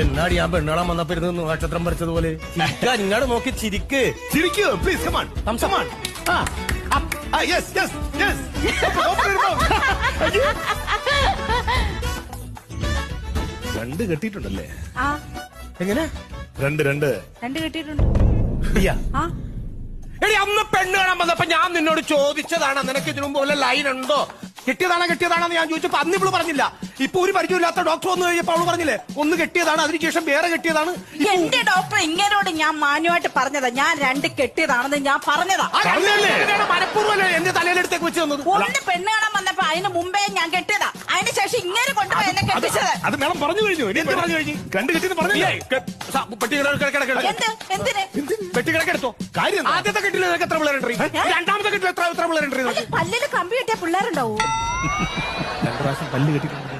എന്നാടി ഞാൻ പെണ്ണാളാൻ വന്നപ്പോ ഇരുന്ന് നക്ഷത്രം പറിച്ചതുപോലെ ഇങ്ങോട്ട് നോക്കി ചിരിക്ക് please come on come on yes yes yes രണ്ട് കെട്ടിയിട്ടുണ്ടല്ലേ? എങ്ങനെ രണ്ട് കെട്ടിയിട്ടുണ്ട്. എടി അന്ന് പെണ്ണ് കാണാൻ വന്നപ്പോ ഞാൻ നിന്നോട് ചോദിച്ചതാണ് നിനക്ക് ഇതിനു മുമ്പ് വല്ല ലൈൻ ഉണ്ടോ, കെട്ടിയതാണെന്ന് ഞാൻ ചോദിച്ചപ്പോ അന്ന് ഇവള് പറഞ്ഞില്ല. ഇപ്പൊ ഒരു പരിചയമില്ലാത്ത ഡോക്ടർ വന്നു കഴിഞ്ഞപ്പോ അവള് പറഞ്ഞില്ലേ ഒന്ന് കെട്ടിയതാണ്, അതിനുശേഷം വേറെ കെട്ടിയതാണ്. എന്റെ ഡോക്ടർ ഇങ്ങനോട് ഞാൻ മാന്യമായിട്ട് പറഞ്ഞതാ, ഞാൻ രണ്ട് കെട്ടിയതാണെന്ന് ഞാൻ പറഞ്ഞതാ. മനഃപൂർവ്വം എന്റെ തലയിലെടുത്തേക്ക് വെച്ച് തന്നത്. ഒന്ന് പെണ്ണ് കാണാൻ വന്നപ്പോ അതിന് മുമ്പേ ഞാൻ കെട്ടിയതാ, അതിന് ശേഷം ഇങ്ങനെ കൊണ്ടുപോയി എന്നെ കെട്ടിച്ചത്. അത് മേഡം പറഞ്ഞു കഴിഞ്ഞു. എന്ത് പറഞ്ഞു കഴിഞ്ഞു? രണ്ട് കെട്ടിന്ന് പറഞ്ഞില്ലേ? എന്തിന് പെട്ടി കിടക്കെടുത്തോ കാര്യം. ആദ്യത്തെ കെട്ടിൽ നിനക്ക് എത്ര പിള്ളേരുണ്ട്? രണ്ടാമത്തെ കെട്ടിൽ എത്ര പിള്ളേരുണ്ട്? പല്ലില് കമ്പി കെട്ടിയ പിള്ളേരുണ്ടാവൂ. 2 പ്രാവശ്യം പല്ല് കെട്ടിട്ടുണ്ട്.